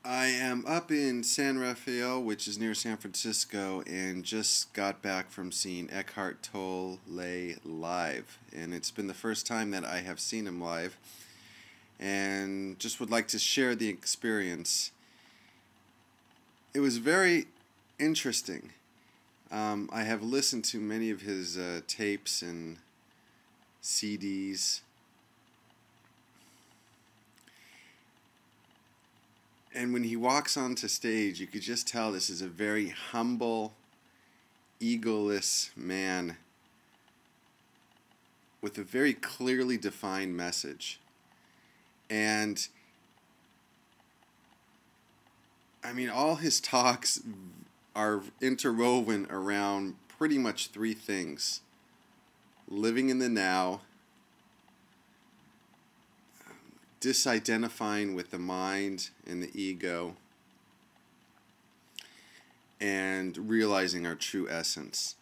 I am up in San Rafael, which is near San Francisco, and just got back from seeing Eckhart Tolle live. And it's been the first time that I have seen him live, and just would like to share the experience. It was very interesting. I have listened to many of his tapes and CDs. And when he walks onto stage, you could just tell this is a very humble, egoless man with a very clearly defined message. And I mean, all his talks are interwoven around pretty much three things: living in the now, disidentifying with the mind and the ego, and realizing our true essence.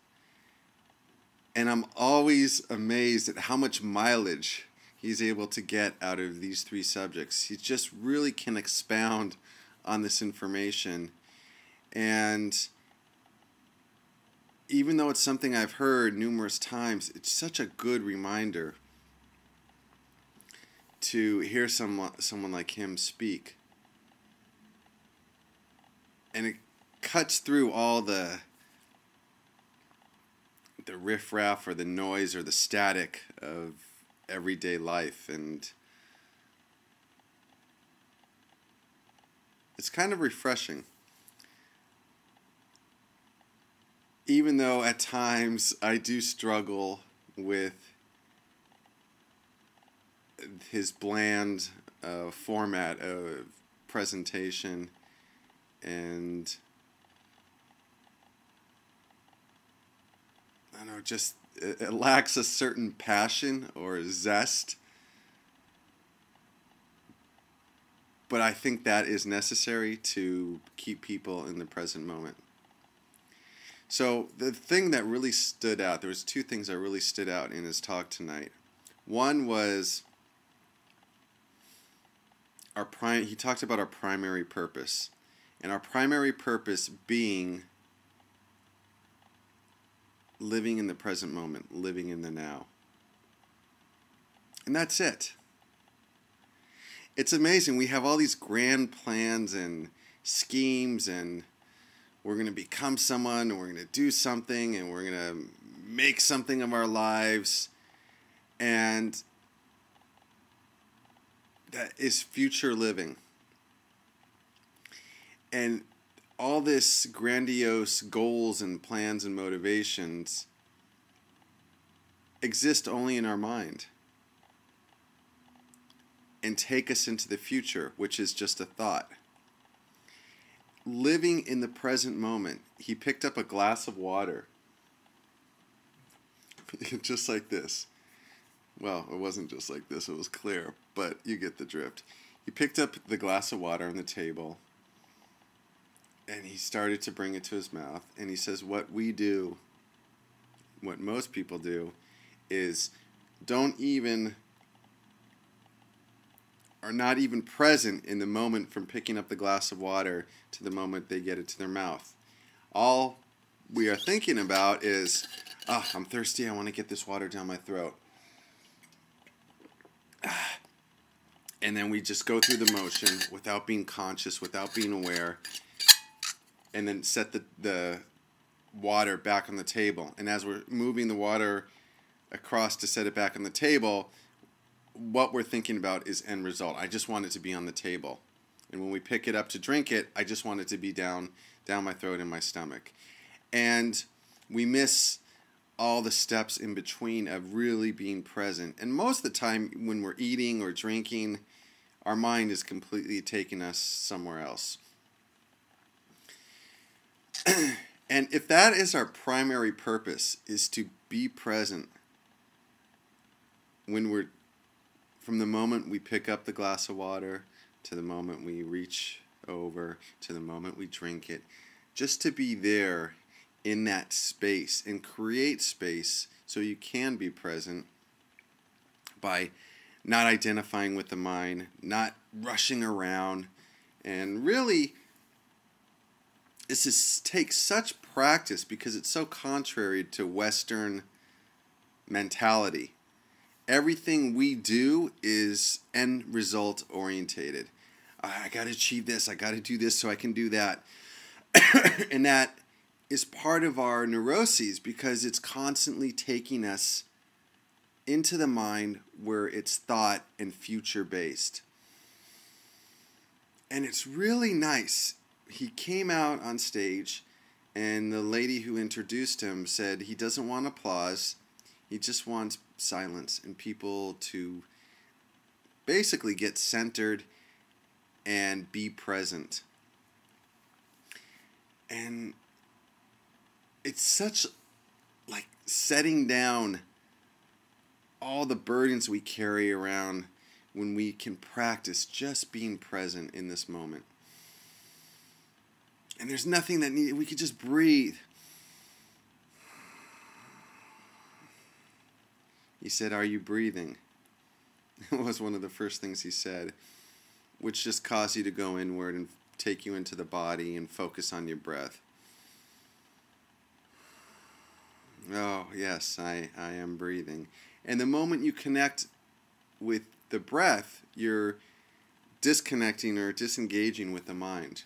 And I'm always amazed at how much mileage he's able to get out of these three subjects. He just really can expound on this information. And even though it's something I've heard numerous times, it's such a good reminder to hear someone like him speak. And it cuts through all the riffraff or the noise or the static of everyday life, and it's kind of refreshing. Even though at times I do struggle with his bland format of presentation, and I don't know, just it lacks a certain passion or zest. But I think that is necessary to keep people in the present moment. So the thing that really stood out, there was two things that really stood out in his talk tonight. One was he talked about our primary purpose, and our primary purpose being living in the present moment, living in the now. And that's it. It's amazing. We have all these grand plans and schemes, and we're going to become someone, and we're going to do something, and we're going to make something of our lives. And that is future living. And all this grandiose goals and plans and motivations exist only in our mind and take us into the future, which is just a thought. Living in the present moment, he picked up a glass of water, just like this. Well, it wasn't just like this, it was clear, but you get the drift. He picked up the glass of water on the table, and he started to bring it to his mouth, and he says, what most people do, is are not even present in the moment from picking up the glass of water to the moment they get it to their mouth. All we are thinking about is, I'm thirsty, I want to get this water down my throat. And then we just go through the motion without being conscious, without being aware, and then set the water back on the table. And as we're moving the water across to set it back on the table, what we're thinking about is end result. I just want it to be on the table. And when we pick it up to drink it, I just want it to be down my throat and my stomach. And we miss all the steps in between of really being present. And most of the time when we're eating or drinking, our mind is completely taking us somewhere else. And if that is our primary purpose, is to be present from the moment we pick up the glass of water to the moment we reach over to the moment we drink it, just to be there in that space and create space so you can be present by not identifying with the mind, not rushing around, And really, takes such practice because it's so contrary to Western mentality. Everything we do is end result orientated. I got to achieve this. I got to do this so I can do that. And that is part of our neuroses because it's constantly taking us into the mind where it's thought and future based. And it's really nice. He came out on stage and the lady who introduced him said he doesn't want applause. He just wants silence and people to basically get centered and be present. And it's such like setting down all the burdens we carry around when we can practice just being present in this moment. And there's nothing that we could just breathe. He said, "Are you breathing?" It was one of the first things he said, which just caused you to go inward and take you into the body and focus on your breath. Oh, yes, I am breathing. And the moment you connect with the breath, you're disconnecting or disengaging with the mind.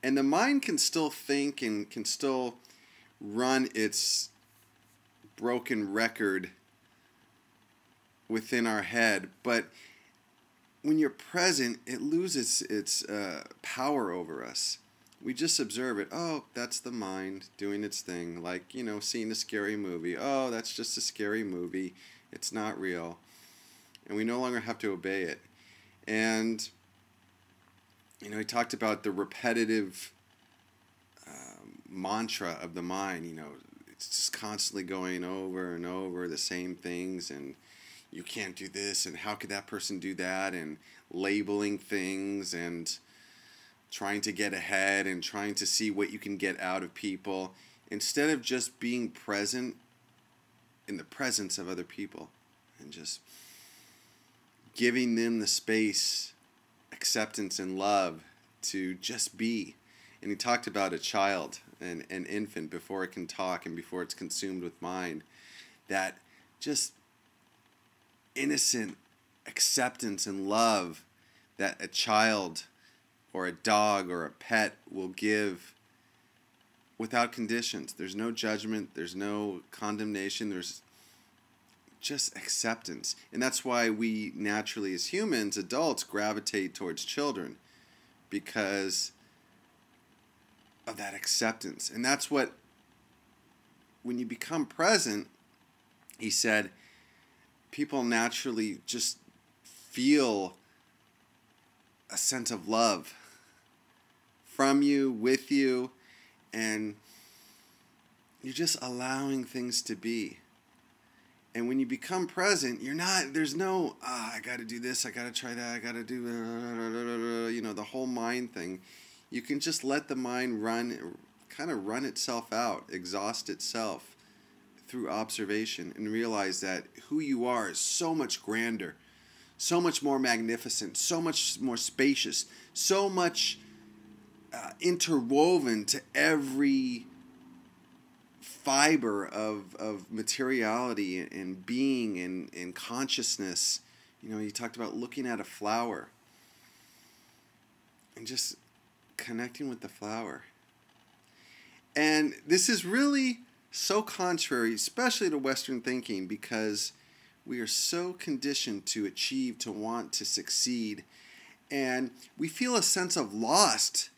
And the mind can still think and can still run its broken record within our head, but when you're present, it loses its power over us. We just observe it. Oh, that's the mind doing its thing, like, seeing a scary movie. Oh, that's just a scary movie. It's not real. And we no longer have to obey it. And he talked about the repetitive mantra of the mind. It's just constantly going over and over the same things, and you can't do this, and how could that person do that, and labeling things, and trying to get ahead, and trying to see what you can get out of people, instead of just being present in the presence of other people, and just giving them the space, acceptance, and love to just be. And he talked about a child, an infant, before it can talk and before it's consumed with mind, that just innocent acceptance and love that a child or a dog or a pet will give without conditions. There's no judgment, there's no condemnation, there's just acceptance. And that's why we naturally, as humans, adults, gravitate towards children, because of that acceptance. And that's what, when you become present, he said, people naturally just feel a sense of love from you, with you, and you're just allowing things to be. And when you become present, there's no, I got to do this, I got to try that, I got to do, the whole mind thing. You can just let the mind run itself out, exhaust itself through observation, and realize that who you are is so much grander, so much more magnificent, so much more spacious, so much interwoven to every fiber of materiality and being and consciousness. You talked about looking at a flower and just connecting with the flower. And this is really so contrary, especially to Western thinking, because we are so conditioned to achieve, to want, to succeed. And we feel a sense of lost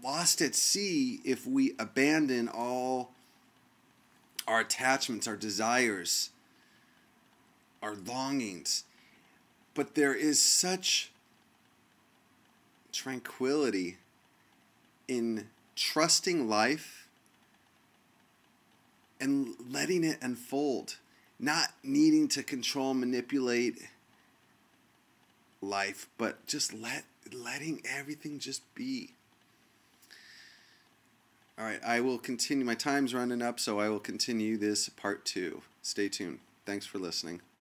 at sea if we abandon all our attachments, our desires, our longings. But there is such tranquility in trusting life and letting it unfold, not needing to control, manipulate life, but just letting everything just be. All right, I will continue. My time's running up, so I will continue this part 2. Stay tuned. Thanks for listening.